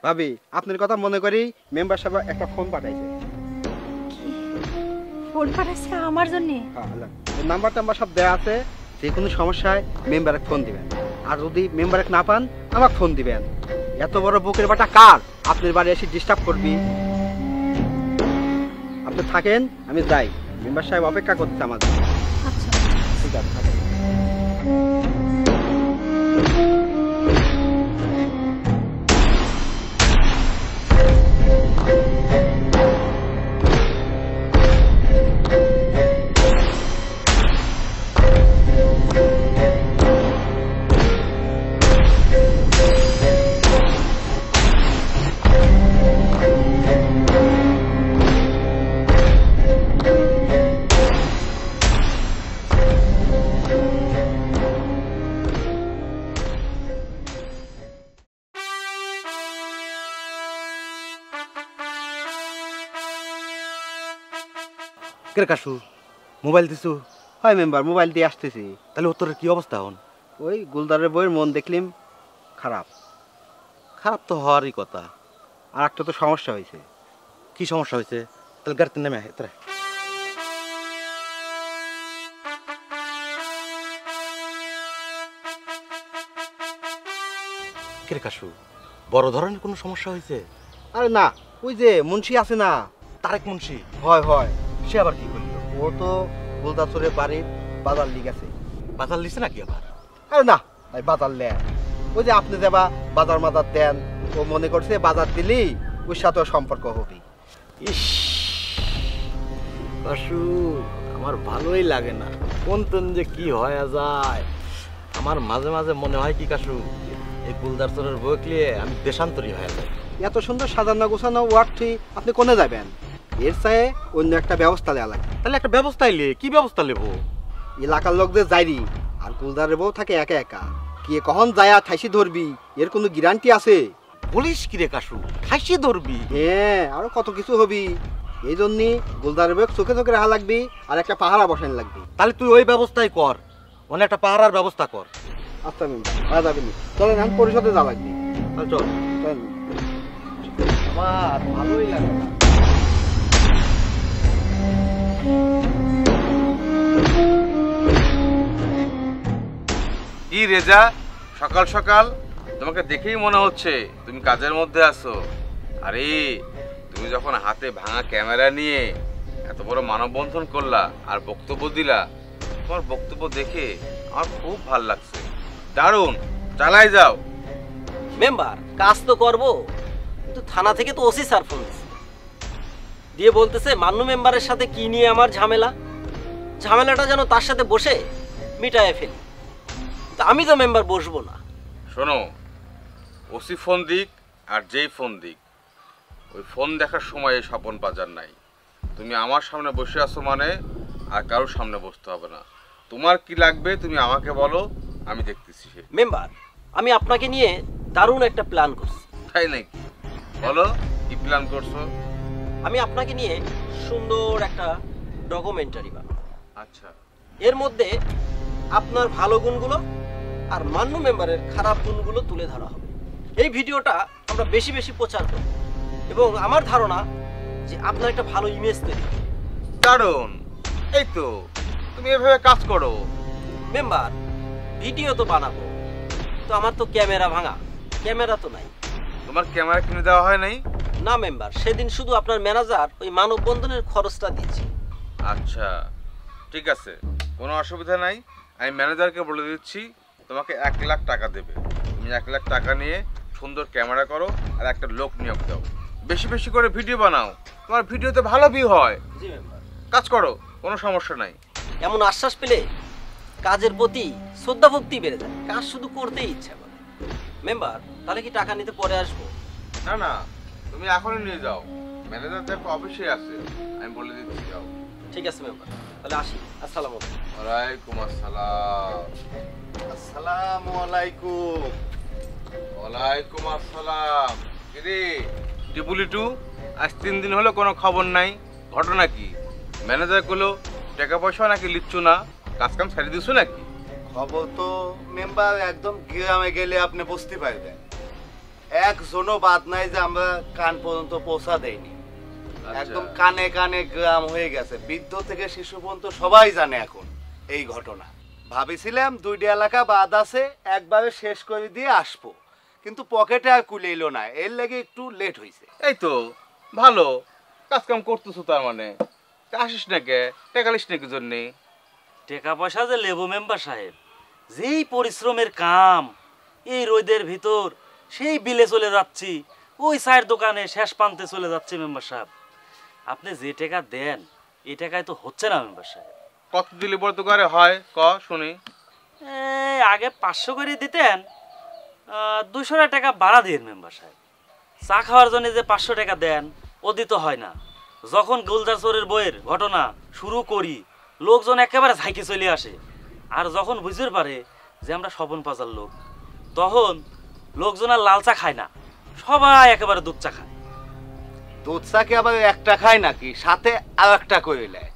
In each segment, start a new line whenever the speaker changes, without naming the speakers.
ভাবি আপনার কথা মনে করি মেম্বার সাহেব একটা ফোন পাঠাইছে।
ফোন পাঠাইছে আমার জন্য?
নাম্বার টাম্বার সব দেয়া আছে, যে কোনো সমস্যায় মেম্বারে ফোন দিবেন, আর যদি মেম্বারে না পান আমাকে ফোন দিবেন। এত বড় বুকের বাটা কার আপনার বাড়ি এসে ডিস্টার্ব করবি? আপনি থাকেন, আমি যাই, মেম্বার সাহেব অপেক্ষা করছে আমাদের।
আচ্ছা
ঠিক আছে, থাকেন।
কে কাশু মোবাইল দিছু?
হয় মেম্বার, মোবাইল দিয়ে আসতেছি।
তাহলে তোর কি অবস্থা এখন?
ওই গুলদারের বইয়ের মন দেখলিম খারাপ।
খারাপ তো হওয়ারই কথা।
আর একটা তো সমস্যা হয়েছে।
কি সমস্যা হয়েছে? তাহলে গাড়িতে নেমে তোরা। কে কাশু, বড় ধরনের কোনো সমস্যা হয়েছে?
আরে না, ওই যে মুন্সি আছে না,
তারেক মুন্সি।
হয় হয়,
সে আবার কি করলো?
ও তো গুলদাসরের বাড়ির বাজার লিগ আছে।
বাজার লিছে নাকি আবার?
আরে না, বাজার লে ওই যে আপনি যাবা বাজার মাজার দেন, ও মনে করছে বাজার দিলি ওর সাথেও সম্পর্ক হবে।
ইস কাশু, আমার ভালোই লাগে না, কোন কোন যে কি হয়ে যায়। আমার মাঝে মাঝে মনে হয় কি কাশু, এই গুলদারচরের বউকে নিয়ে আমি দেশান্তরী হয়ে যাই।
এত সুন্দর সাজানো গোছানো ওয়ার্ডটি আপনি কোনে যাবেন? এর চাই অন্য একটা ব্যবস্থা নেওয়া লাগে।
তাহলে একটা ব্যবস্থা এলে কি ব্যবস্থা নেবো?
এলাকার লোকদের যাইরি, আর গুলদারের বউ থাকে একা একা, কে কখন যায় ঠাইসি ধরবি এর কোনো গ্যারান্টি আছে?
বলিস কি রে কাশু, ঠাইসি ধরবি?
হ্যাঁ, আরো কত কিছু হবি। এই জন্যই গুলদারের বউ চোখে চোখে রাখা লাগবি, আর একটা পাহারা বসানো লাগবে।
তাহলে তুই ওই ব্যবস্থাই কর, অনেক একটা পাহারার ব্যবস্থা কর।
আচ্ছা মেম্বার, পারা যাবে না, চলেন আমি পরিষদে যা লাগবে।
চল
চলেন।
আমার ভালোই লাগে না।
কি রেজা, সকাল সকাল তোমাকে দেখেই মনে হচ্ছে তুমি কাজের মধ্যে আছো। আরে তুমি যখন হাতে ভাঙা ক্যামেরা নিয়ে এত বড় মানববন্ধন করলা আর বক্তব্য দিলা, তোমার বক্তব্য দেখে আমার খুব ভালো লাগছে। দারুণ, চালাই যাও।
মেম্বার, কাজ তো করবো, কিন্তু থানা থেকে তো ওসি স্যার ফোন দিয়ে বলতেছে মান্নু মেম্বারের সাথে কি নিয়ে আমার ঝামেলাটা যেন তার সাথে বসে মিটায়ে ফেলি। তা আমি তো মেম্বার বসবো না।
শোনো, ওসি ফোন দিক আর যেই ফোন দিক, ওই ফোন দেখার সময় এই স্বপন বাজার নাই। তুমি আমার সামনে বসে আছো মানে আর কারোর সামনে বসতে হবে না। তোমার কি লাগবে তুমি আমাকে বলো, আমি দেখতেছি।
মেম্বার, আমি আপনাকে নিয়ে দারুণ একটা প্ল্যান করছি।
তাই নাকি? বলো, কি প্ল্যান করছো?
আমি আপনাকে নিয়ে সুন্দর একটা ডকুমেন্টারি বানাবো।
আচ্ছা,
এর মধ্যে আপনার ভালো গুণগুলো আর মান্নু মেম্বারের খারাপ গুণগুলো তুলে ধরা হবে। এই ভিডিওটা আমরা বেশি বেশি প্রচার করব এবং আমার ধারণা যে আপনার একটা ভালো ইমেজ তৈরি হবে।
দারুণ, এই তো তুমি এভাবে কাজ করো।
মেম্বার, ভিডিও তো বানাবো, তো আমার তো ক্যামেরা ভাঙা, ক্যামেরা তো নাই।
তোমার ক্যামেরা কিনে দেওয়া হয় নাই?
না মেম্বার, সেদিন শুধু আপনার ম্যানেজার ওই মানববন্ধনের খরচটা দিয়েছে।
আচ্ছা ঠিক আছে, কোনো অসুবিধা নাই। আমি ম্যানেজারকে বলে দিচ্ছি তোমাকে 1 লাখ টাকা দেবে। তুমি 1 লাখ টাকা নিয়ে সুন্দর ক্যামেরা করো আর একটা লোক নিয়োগ দাও। বেশি বেশি করে ভিডিও বানাও, তোমার ভিডিওতে ভালো ভিউ হয়।
জি মেম্বার।
কাজ করো, কোনো সমস্যা নাই।
এমন আশ্বাস পেলে কাজের প্রতি শ্রদ্ধা ভক্তি বেড়ে যায়, কাজ শুধু করতেই ইচ্ছা করে। মেম্বার, তাহলে কি টাকা নিতে পরে আসবো?
না না, তুমি এখনই নিয়ে যাও, ম্যানেজার দেখো অফিসে আছে, আমি বলে দিচ্ছি যাও।
ঠিক আছে মেম্বার, তাহলে আসি। আসসালামু আলাইকুম।
ওয়ালাইকুম আসসালাম।
আসসালামু আলাইকুম।
ওয়ালাইকুম আসসালাম। কিরে টিপুলিটু, আজ 3 দিন হলো কোনো খবর নাই, ঘটনা কি? ম্যানেজার গুলো টাকা পয়সা নাকি লিচ্ছু না, কাজ কাম ছেড়ে দিছো নাকি?
খবর তো মেম্বার একদম গ্রামে গেলে আপনি বুঝতে পারবেন। একজনও বাদ নাই যে আমরা কান পর্যন্ত পৌঁছা দেইনি।
আচ্ছা।
একদম কানে কানে গ্রাম হয়ে গেছে, বৃদ্ধ থেকে শিশু পর্যন্ত সবাই জানে এখন এই ঘটনা। ভাবিছিলাম 2টা এলাকা বাদ আছে, একবারে শেষ করে দিয়ে আসবো, কিন্তু পকেটে আর কুলেইলো না, এর লাগে একটু লেট হয়েছে।
এই তো ভালো কাজ কাম করতেছো, তার মানে আসিস না কে, টেকালিস নাকি জন্যে?
টাকা পয়সা যে লেবু মেম্বার সাহেব, যেই পরিশ্রমের কাম, এই রোদের ভিতর সেই বিলে চলে যাচ্ছি, ওই চায়ের দোকানে শেষ প্রান্তে চলে যাচ্ছে মেম্বার সাহেব। আপনি যে টাকা দেন এই টাকায় তো হচ্ছে না মেম্বার সাহেব।
কত দিলে বড় তো করে হয় ক শুনি?
আগে 500 করে দিতেন, 200 টাকা ভাড়া দিন মেম্বার সাহেব। চা খাওয়ার জন্য যে 500 টাকা দেন ও দিতে হয় না। যখন গুলজার চোরের বইয়ের ঘটনা শুরু করি, লোকজন একেবারে ঝাঁকি চলে আসে। আর যখন বুঝতে পারে যে আমরা স্বপন পাচার লোক, তখন লোকজন আর লাল চা খায় না, সবাই একেবারে দুধ চা খায়।
দুধ চাকে আবার একটা খায় নাকি, সাথে আর একটা করে নেয়।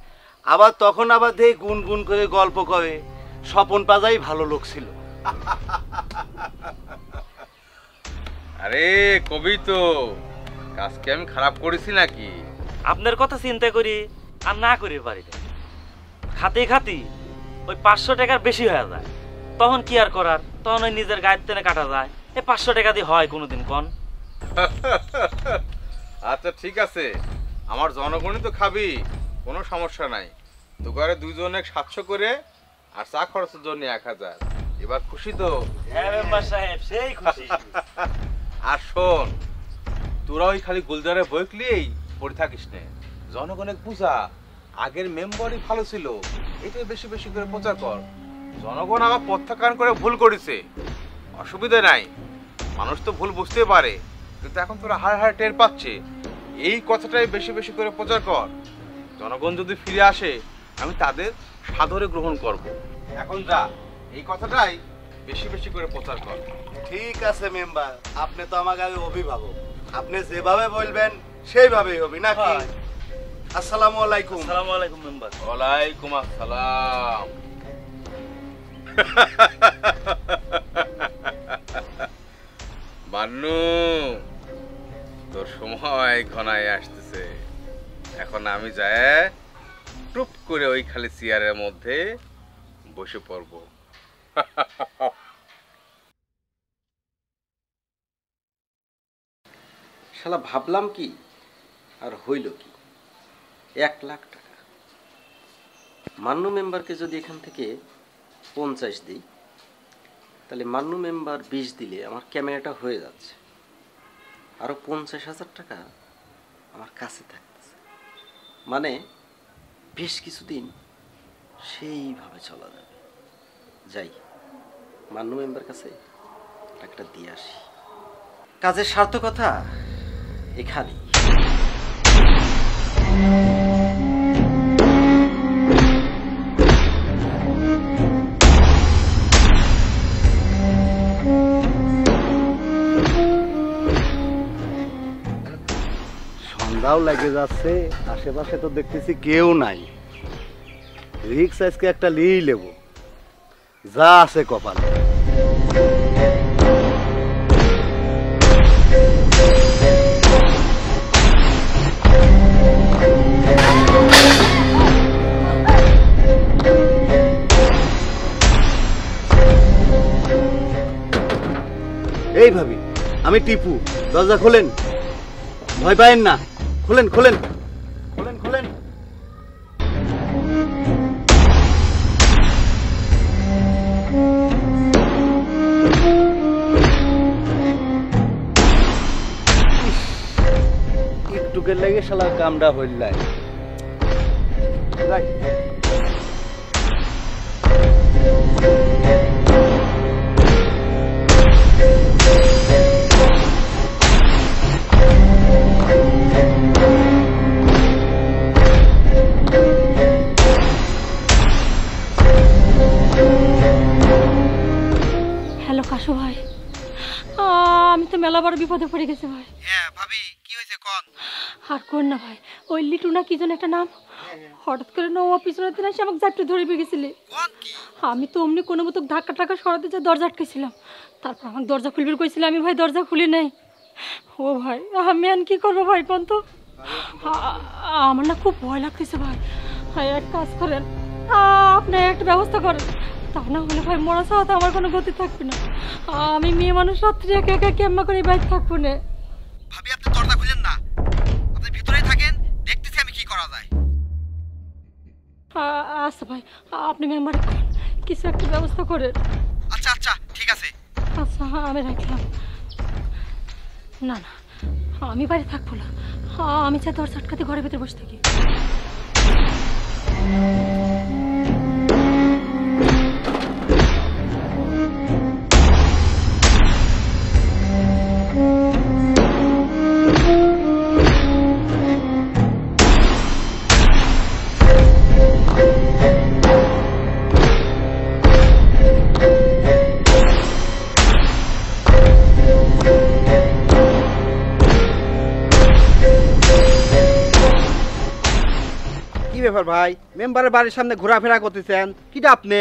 আবার তখন আবার দেই গুনগুন করে গল্প করে স্বপন পাজাই ভালো লোক ছিল।
আরে কবি তো, কাজকে আমি খারাপ করেছি নাকি?
আপনার কথা চিন্তা করি আর না করে পারি না। খাতে খাতি ওই 500 টাকার বেশি হয়ে যায়, তখন কি আর করার, তখন ওই নিজের গায়ের টেনে কাটা যায়। এই 500 টাকা দিয়ে হয় কোনোদিন কন?
আচ্ছা ঠিক আছে, আমার জনগণই তো খাবি, কোনো সমস্যা নাই। দোকানে দুজনে 700 করে আর চা খরচের জন্য 1000। এবার খুশি তো?
হ্যাঁ মেম্বার সাহেব, সেই খুশি।
আর শোন, তোরা ওই খালি গুলজারে বইকলিয়েই পড়ে থাকিস না, জনগণের পূজা আগের মেম্বারই ভালো ছিল, এটাই বেশি বেশি করে প্রচার কর। জনগণ আমার প্রত্যাখ্যান করে ভুল করেছে, অসুবিধা নাই, মানুষ তো ভুল বুঝতে পারে, কিন্তু এখন তোরা হাড় হাড় টের পাচ্ছে। এই কথাটাই বেশি বেশি করে প্রচার কর। জনগণ যদি ফিরে আসে আমি তাদের সাদরে গ্রহণ করব। এখন যা, এই কথাটাই বেশি বেশি করে প্রচার কর।
ঠিক আছে মেম্বার, আপনি তো আমার আগে অভিভাবক, আপনি যেভাবে বলবেন সেইভাবেই হবে নাকি?
হয়।
আসসালামু আলাইকুম।
আসসালামু আলাইকুম মেম্বার।
ওয়ালাইকুম আসসালাম। মান্নু, তোর সময় ঘনায় আসতেছে, এখন আমি যাই টুপ করে ওই খালি চেয়ারের মধ্যে বসে পড়ব।
শালা ভাবলাম কি আর হইল কি, 1 লাখ টাকা। মান্নু মেম্বারকে যদি এখান থেকে 50 দিই, তাহলে মান্নু মেম্বার 20 দিলে আমার ক্যামেরাটা হয়ে যাচ্ছে, আরো 50,000 টাকা আমার কাছে থাকতেছে। মানে বেশ কিছুদিন সেইভাবে চলা যাবে। যাই মান্নু মেম্বার কাছে টাকাটা দিয়ে আসি, কাজের সার্থকতা এখানেই।
সন্ধ্যাও লেগে যাচ্ছে, আশেপাশে তো দেখতেছি কেউ নাই। রিক্স আজকে একটা লিয়েই নেব, যা আছে কপালে। এই ভাবি, আমি টিপু, দরজা খোলেন, ভয় পায়েন না, খোলেন খোলেন খোলেন খোলেন। একটুকের লাগে শালা কামড়া হইলাই।
হ্যালো কাশু ভাই, আমি তো মেলা বড় বিপদে পড়ে গেছি ভাই।
হ্যাঁ ভাবি, কি হয়েছে কোন?
আর কোন না ভাই, ওই লিটু না কি যেন একটা নাম, হঠাৎ করে না ও পিছনের দিন এসে আমাকে জাপটে ধরে গেছিলে। আমি তো অমনি কোনো মতো ধাক্কা টাক্কা সরাতে যা দরজা আটকেছিলাম, তারপর আমাকে দরজা খুলবে কইছিল, আমি ভাই দরজা খুলি নাই। ও ভাই আমি আর কি করবো ভাই কোন তো আমার না খুব ভয় লাগতেছে ভাই। ভাই এক কাজ করেন, আপনি একটা ব্যবস্থা করেন, তা না হলে ভাই মরা ছাড়া আমার কোনো গতি থাকবে না। আমি মেয়ে মানুষ রাত্রি একা একা কেমন করে বাইরে থাকবো না।
ভাবি আপনি দরজা খুলেন না, আপনি ভিতরেই থাকেন, দেখতেছি আমি কি করা যায়।
আচ্ছা ভাই আপনি মেম্বারে কিছু একটা ব্যবস্থা করেন।
আচ্ছা আচ্ছা ঠিক আছে।
আচ্ছা আমি রাখলাম। না না আমি বাইরে থাকবো না, আমি চাই দরজা আটকাতে ঘরের ভিতরে বসে থাকি।
কি ব্যাপার ভাই, মেম্বারের বাড়ির সামনে ঘোরাফেরা করতেছেন কিটা আপনি?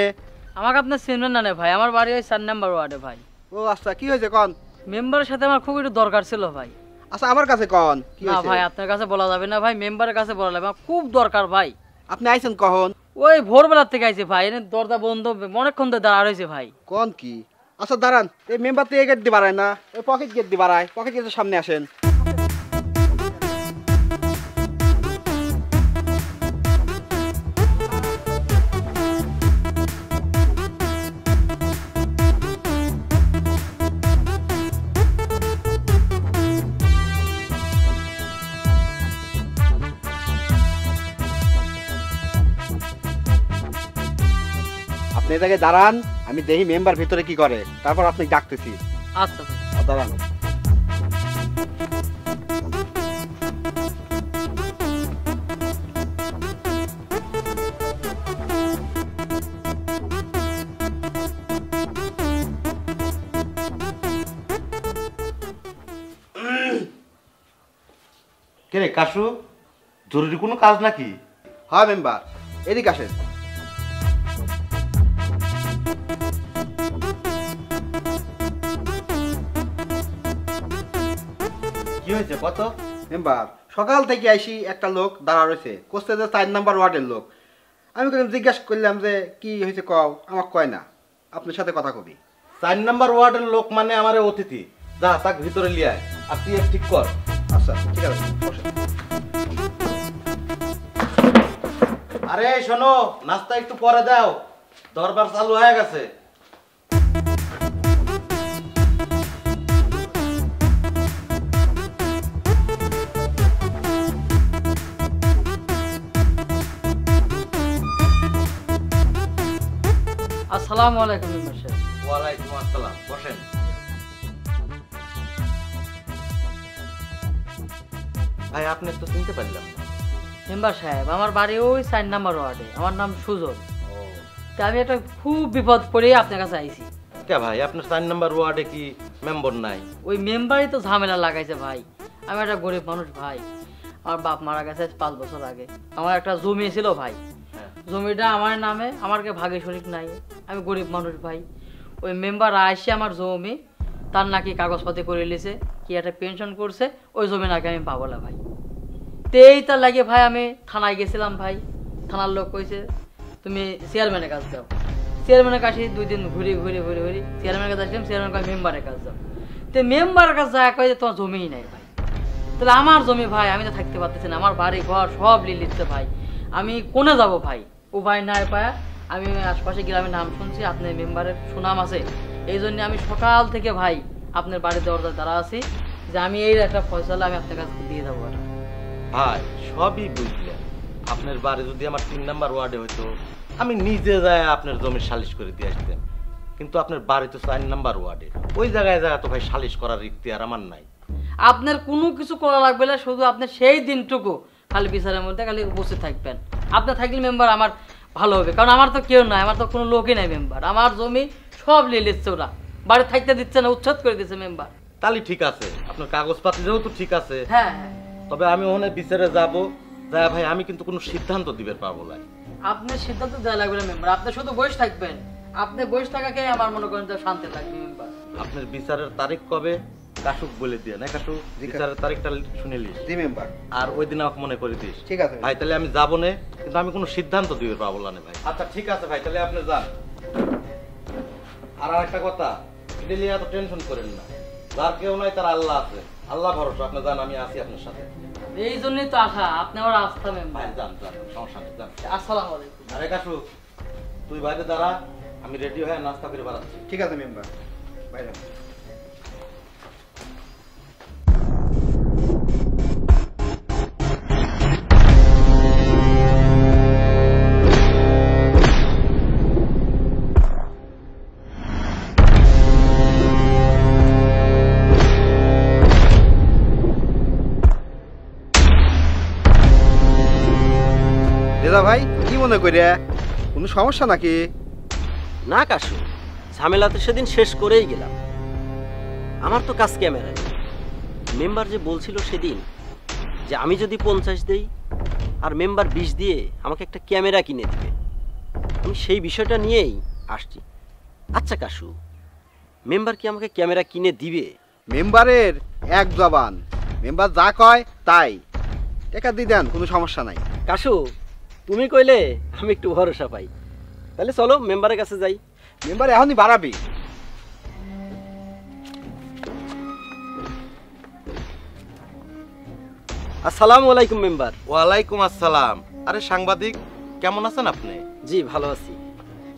আমাকে আপনার চিনবেন না ভাই, আমার বাড়ি ওই 4 নম্বর ওয়ার্ডে ভাই।
ও আচ্ছা কি হয়েছে কন?
মেম্বারের সাথে আমার খুব একটু দরকার ছিল ভাই।
আচ্ছা আমার কাছে কন কি
না
হয়েছে?
ভাই আপনার কাছে বলা যাবে না ভাই, মেম্বারের কাছে বলা লাগবে, আমার খুব দরকার ভাই।
আপনি আইছেন কখন?
ওই ভোরবেলার থেকে আইছে ভাই, এনে দরজা বন্ধ অনেকক্ষণ ধরে দাঁড়া রয়েছে ভাই।
কোন কি? আচ্ছা দাঁড়ান, এই মেম্বার তো এই গেট দিয়ে বাড়ায় না, ওই পকেট গেট দিয়ে বাড়ায়, পকেট গেটের সামনে আসেন। আপনি এই জায়গায় দাঁড়ান, আমি দেখি মেম্বার ভিতরে কি করে, তারপর আপনি ডাকতেছি।
আচ্ছা ভাই
দাঁড়ান।
কে রে কাশু, জরুরি কোনো কাজ নাকি?
হ্যাঁ মেম্বার, এদিকে আসেন।
কি হয়েছে কত?
মেম্বার সকাল থেকে আইসি একটা লোক দাঁড়া রয়েছে, কোস্তে যে 4 নাম্বার ওয়ার্ডের লোক। আমি জিজ্ঞাসা করলাম যে কি হয়েছে কও, আমাকে কয় না, আপনার সাথে কথা কবি।
4 নম্বর ওয়ার্ডের লোক মানে আমার অতিথি, যা তাক ভিতরে লিয়ে আয়, আর তুই ঠিক কর।
আচ্ছা ঠিক আছে বসেন।
আরে শোনো, নাস্তা একটু পরে দাও, দরবার চালু হয়ে গেছে।
আসসালামু আলাইকুম মেম্বার সাহেব।
ওয়ালাইকুম আসসালাম, বসেন। ভাই আপনি তো চিনতে পারলাম না।
মেম্বার সাহেব আমার বাড়ি ওই 4 নম্বর ওয়ার্ডে, আমার নাম সুজন। তা আমি একটা খুব বিপদ পড়ে আপনার কাছে আইছি।
কে ভাই, আপনার 4 নম্বর ওয়ার্ডে কি মেম্বার নাই?
ওই মেম্বারই তো ঝামেলা লাগাইছে ভাই। আমি একটা গরিব মানুষ ভাই, আমার বাপ মারা গেছে 5 বছর আগে। আমার একটা জমি ছিল ভাই, জমিটা আমার নামে, আমার কে ভাগে শরিক নাই, আমি গরিব মানুষ ভাই। ওই মেম্বার আসে আমার জমি, তার নাকি কাগজপাতি করে নিয়েছে, কি একটা পেনশন করছে, ওই জমি নাকি আমি পাবো না ভাই। তেই তার লাগে ভাই আমি থানায় গেছিলাম ভাই। থানার লোক কইছে তুমি চেয়ারম্যানের কাছে যাও। চেয়ারম্যানের কাছে 2 দিন ঘুরি চেয়ারম্যানের কাছে আসলাম, চেয়ারম্যান কয় মেম্বারের কাছে যাও। তো মেম্বারের কাছে যায় কয় যে তোমার জমিই নাই ভাই। তাহলে আমার জমি ভাই, আমি তো থাকতে পারতেছি না, আমার বাড়ি ঘর সব লিয়ে নিচ্ছে ভাই। আমি কোনে যাব ভাই? ও ভাই নাই পায়। আমি আশপাশে গ্রামের নাম শুনছি, আপনার মেম্বারের সুনাম আছে, এই জন্য আমি সকাল থেকে ভাই আপনার বাড়ির দরজায় দাঁড়া আছি যে আমি এই একটা ফয়সালা আমি আপনার কাছে দিয়ে যাবো।
ভাই সবই বুঝলেন, আপনার বাড়ি যদি আমার 3 নম্বর ওয়ার্ডে হইতো আমি নিজে যাই আপনার জমি সালিশ করে দিয়ে আসতেন, কিন্তু আপনার বাড়ি তো 4 নম্বর ওয়ার্ডে, ওই জায়গায় তো ভাই সালিশ করার ইখতিয়ার আমার নাই।
আপনার কোনো কিছু করা লাগবে না, শুধু আপনি সেই দিনটুকু খালি বিচারের মধ্যে খালি উপস্থিত থাকবেন। আপনার থাকলে মেম্বার আমার ভালো হবে, কারণ আমার তো কেউ নাই, আমার তো কোনো লোকই নাই মেম্বার। আমার জমি সব নিয়ে নিচ্ছে ওরা, বাড়ি থাকতে দিচ্ছে না, উচ্ছেদ করে দিচ্ছে মেম্বার।
তাহলে ঠিক আছে, আপনার কাগজপাতি যেহেতু ঠিক আছে,
হ্যাঁ
তবে আমি ওখানে বিচারে যাবো, যাই ভাই আমি কিন্তু কোনো সিদ্ধান্ত দিতে পারবো না।
আপনি সিদ্ধান্ত দেওয়া লাগবে না মেম্বার, আপনি শুধু বসে থাকবেন। আপনি বসে থাকাকে আমার মনে করেন যে শান্তি লাগবে মেম্বার।
আপনার বিচারের তারিখ কবে
কাশুক বলে দিয়ে না কাশু বিচারের তারিখটা শুনেলি
জি মেম্বার।
আর ওই দিন আমাকে মনে করে দিস।
ঠিক আছে
ভাই, তাহলে আমি যাবো না, কিন্তু আমি কোনো সিদ্ধান্ত দিতে পারবো না ভাই। আচ্ছা ঠিক আছে ভাই, তাহলে আপনি যান। আর আরেকটা কথা, এটা নিয়ে এত টেনশন করেন না, যার কেউ নাই তার আল্লাহ আছে, আল্লাহ ভরসা। আপনি যান, আমি আছি আপনার সাথে।
এই জন্যই তো আশা, আপনি আমার আস্থা মেম্বার।
ভাই যান যান, সমস্যা নেই, যান।
আসসালামু আলাইকুম।
আরে কাশু, তুই বাইরে দাঁড়া, আমি রেডি হয়ে নাস্তা করে বেড়াচ্ছি।
ঠিক আছে মেম্বার, বাইরে। রেজা ভাই, কি মনে করিয়া, কোনো সমস্যা নাকি?
না কাশু, ঝামেলা তো সেদিন শেষ করেই গেলাম। আমার তো কাজ ক্যামেরায়। মেম্বার যে বলছিল সেদিন যে আমি যদি 50 দেই আর মেম্বার 20 দিয়ে আমাকে একটা ক্যামেরা কিনে দিবে, আমি সেই বিষয়টা নিয়েই আসছি। আচ্ছা কাশু, মেম্বার কি আমাকে ক্যামেরা কিনে দিবে?
মেম্বারের এক জবান, মেম্বার যা কয় তাই। টাকা দিয়ে দেন, কোনো সমস্যা নাই।
কাশু, তুমি কইলে আমি একটু ভরসা পাই। তাহলে চলো মেম্বারের কাছে যাই।
মেম্বার এখনই বাড়াবি।
আসসালামু আলাইকুম মেম্বার।
ওয়ালাইকুম আসসালাম। আরে সাংবাদিক, কেমন আছেন আপনি?
জি ভালো আছি।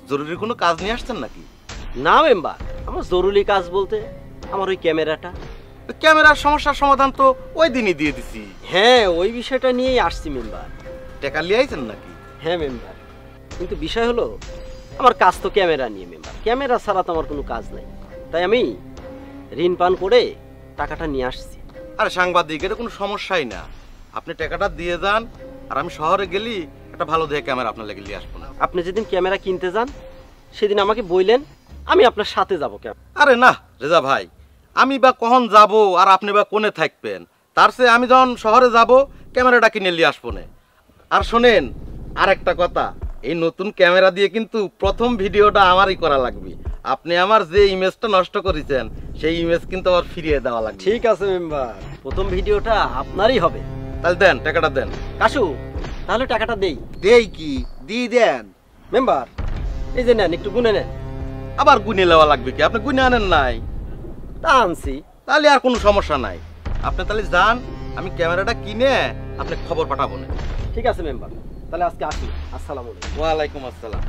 জরুরি কোনো কাজ নিয়ে আসছেন নাকি?
না মেম্বার, আমার জরুরি কাজ বলতে আমার ওই ক্যামেরাটা।
ক্যামেরার সমস্যার সমাধান তো ওই দিনই দিয়ে দিছি।
হ্যাঁ, ওই বিষয়টা নিয়েই আসছি মেম্বার।
টাকা নিয়ে আইছেন নাকি?
হ্যাঁ মেম্বার, কিন্তু বিষয় হলো আমার কাজ তো ক্যামেরা নিয়ে মেম্বার। ক্যামেরা ছাড়া তো আমার কোনো কাজ নাই, তাই আমি ঋণ পান করে টাকাটা নিয়ে আসছি।
আরে সাংবাদিক, এটা কোনো সমস্যাই না, আপনি টাকাটা দিয়ে যান, আর আমি শহরে গেলি একটা ভালো দেখে ক্যামেরা আপনার লেগে নিয়ে আসবো না।
আপনি যেদিন ক্যামেরা কিনতে যান সেদিন আমাকে বললেন, আমি আপনার সাথে যাবো।
আরে না রেজা ভাই, আমি বা কখন যাব আর আপনি বা কোনে থাকবেন, তার চেয়ে আমি যখন শহরে যাব ক্যামেরাটা কিনে নিয়ে আসবো না। আর শোনেন আর একটা কথা, এই নতুন ক্যামেরা দিয়ে কিন্তু প্রথম ভিডিওটা আমারই করা লাগবে। আপনি আমার যে ইমেজটা নষ্ট করেছেন সেই ইমেজ কিন্তু আবার ফিরিয়ে দেওয়া লাগবে।
ঠিক আছে মেম্বার, প্রথম ভিডিওটা আপনারই হবে।
তাহলে দেন, টাকাটা দেন।
কাশু, তাহলে টাকাটা দেই।
দেই কি, দিয়ে দেন।
মেম্বার, এই যে নেন, একটু গুনে নেন।
আবার গুনে নেওয়া লাগবে কি? আপনি গুনে আনেন নাই?
তা আনছি।
তাহলে আর কোনো সমস্যা নাই, আপনি তাহলে যান, আমি ক্যামেরাটা কিনে আপনি খবর পাঠাবো না।
ঠিক আছে মেম্বার, তাহলে আজকে আসি। আসসালামু আলাইকুম।
ওয়ালাইকুম আসসালাম।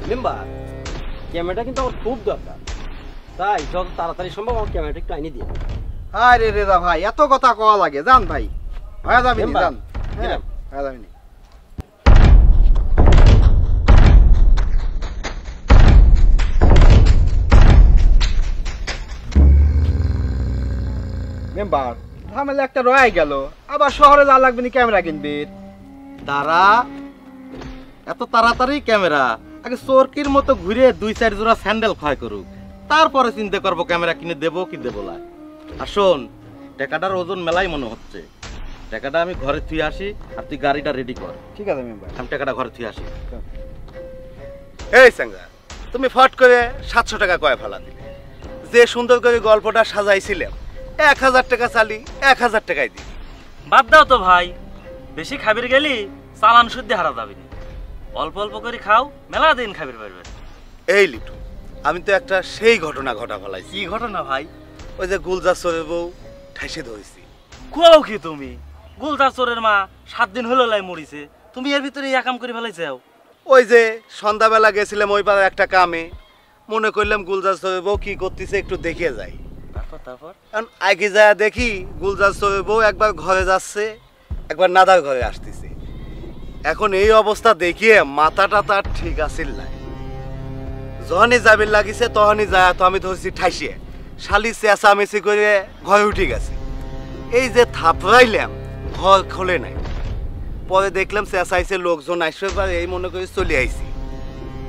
মেম্বার, ক্যামেরাটা কিন্তু আমার খুব দরকার, তাই যত তাড়াতাড়ি সম্ভব আমার ক্যামেরাটা একটু আইনে দিয়ে।
আরে রেজা ভাই, এত কথা কওয়া লাগে? যান ভাই, হয়ে যাবি নি, যান। হ্যাঁ, হয়ে যাবি নি। মেম্বার, ঝামেলা একটা রয়ে গেল, আবার শহরে যাওয়া লাগবে নি ক্যামেরা কিনবি।
তারা এত তাড়াতাড়ি ক্যামেরা, আগে চোরকির মতো ঘুরে 2-4 জোড়া স্যান্ডেল ক্ষয় করুক, তারপরে চিন্তা করবো ক্যামেরা কিনে দেবো কি দেবো না। আর শোন, টাকাটার ওজন মেলাই মনে হচ্ছে, টাকাটা আমি ঘরে থুয়ে আসি, আর তুই গাড়িটা রেডি কর।
ঠিক আছে মেম্বার,
আমি টাকাটা ঘরে থুয়ে আসি।
এই সাঙ্গা, তুমি ফট করে 700 টাকা কয় ফেলা দিলে। যে সুন্দর করে গল্পটা সাজাইছিলাম, 1000 টাকা চালি 1000 টাকাই দিই।
বাদ দাও তো ভাই, বেশি খাবির গেলি চালান শুদ্ধি হারা যাবি না। অল্প অল্প করে খাও, মেলা দিন খাবির পারবে।
এই লিটু, আমি তো একটা সেই ঘটনা ঘটা ফেলাইছি।
কি ঘটনা ভাই?
ওই যে গুলজার চোরের বউ ঠাইসে ধরেছি।
কুয়াও কি তুমি? গুলজার চোরের মা 7 দিন হলো লাই মরিছে, তুমি এর ভিতরে এই কাম করে ফেলাইছাও।
ওই যে সন্ধ্যাবেলা গেছিলাম ওই পাড়ার একটা কামে, মনে করলাম গুলজার চোরের বউ কি করতেছে একটু দেখে যাই।
তারপর
কারণ আগে যা দেখি গুলজার চোরের বউ একবার ঘরে যাচ্ছে, একবার নাদার ঘরে আসতেছে। এখন এই অবস্থা দেখিয়ে মাথাটা তার ঠিক আছিল না। যখনই যাবির লাগিছে তখনই যায়, তো আমি ধরছি ঠাইসিয়ে, শালি চেঁচামেচি করে ঘরে উঠে গেছে। এই যে থাপড়াইলাম, ঘর খোলে নাই। পরে দেখলাম চেঁচাইছে, লোকজন আসবে, এই মনে করে চলে আইছি।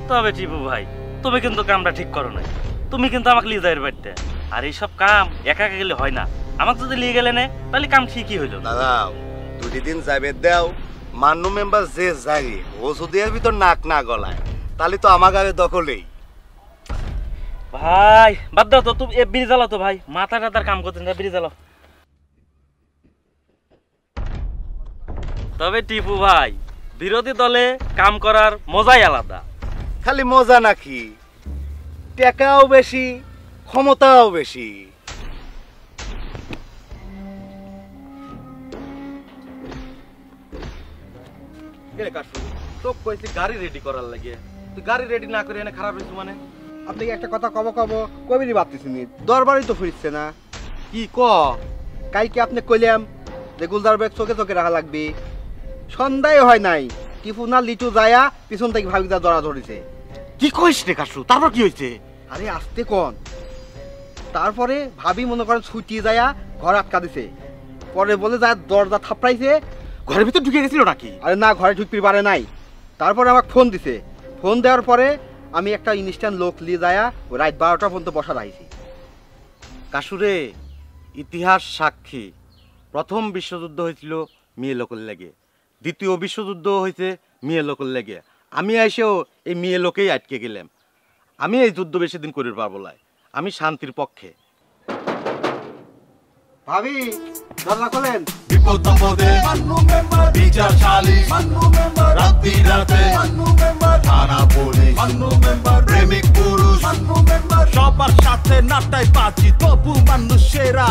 তবে টিপু ভাই, তুমি কিন্তু কামটা ঠিক করো না। তুমি কিন্তু আমাকে লিয়ে যাইর বাড়িতে, আর এইসব কাম একা একা গেলে হয় না। আমাকে যদি লিয়ে গেলে না, তাহলে কাম ঠিকই হইলো।
দাঁড়াও, 2 দিন যাবে দাও, মান্নু মেম্বার যে যাই ও যদি এর ভিতর নাক না গলায়, তাহলে তো আমার গায়ে দখলেই।
ভাই বাদ দাও তো, তুমি বিড়ি জ্বালাও তো ভাই, মাথা টাতার কাম করতেন না, বিড়ি জ্বালাও। তবে টিপু ভাই, বিরোধী দলে কাম করার মজাই আলাদা।
খালি মজা নাকি, টাকাও বেশি, ক্ষমতাও বেশি।
তো কইছি গাড়ি রেডি করার লাগে, তুই গাড়ি রেডি না করে এনে খারাপ হয়েছে মানে?
আপনাকে একটা কথা কবিরই ভাবতেছি নি, দরবারই তো ফিরছে না।
কি ক?
কালকে আপনি কইলাম যে গুলজার ব্যাগ চোখে চোখে রাখা লাগবে, সন্ধ্যায় হয় নাই, টিপু না লিটু যায়া পিছন থেকে ভাবিদা ধরা ধরেছে।
কি কইস রে কাশু, তারপর কি হয়েছে?
আরে আসতে কোন, তারপরে ভাবি মনে করেন ছুটি যায়া ঘর আটকা দিছে, পরে বলে যা দরজা থাপড়াইছে,
ঘরের ভিতর ঢুকে গেছিল নাকি?
আরে না, ঘরে ঢুকতে পারে নাই। তারপরে আমাকে ফোন দিছে, ফোন দেওয়ার পরে আমি একটা ইনস্ট্যান্ট লোক নিয়ে যায়া রাত 12টা পর্যন্ত বসা রাখছি।
কাশুরে, ইতিহাস সাক্ষী, প্রথম বিশ্বযুদ্ধ হয়েছিল মেয়ে লোকের লেগে, দ্বিতীয় বিশ্বযুদ্ধ হয়েছে মেয়ে লোকের লেগে। আমি এসেও এই মেয়ে লোকেই আটকে গেলাম। আমি এই যুদ্ধ বেশি দিন করে পারবো না, আমি শান্তির পক্ষে।
ভাবি দরজা খোলেন।
বিপদ আপদে বিচারশালী রাত্রি রাতে থানা পুলিশ প্রেমিক পুরুষ সবার সাথে নাটাই বাজি, তবু মানুষেরা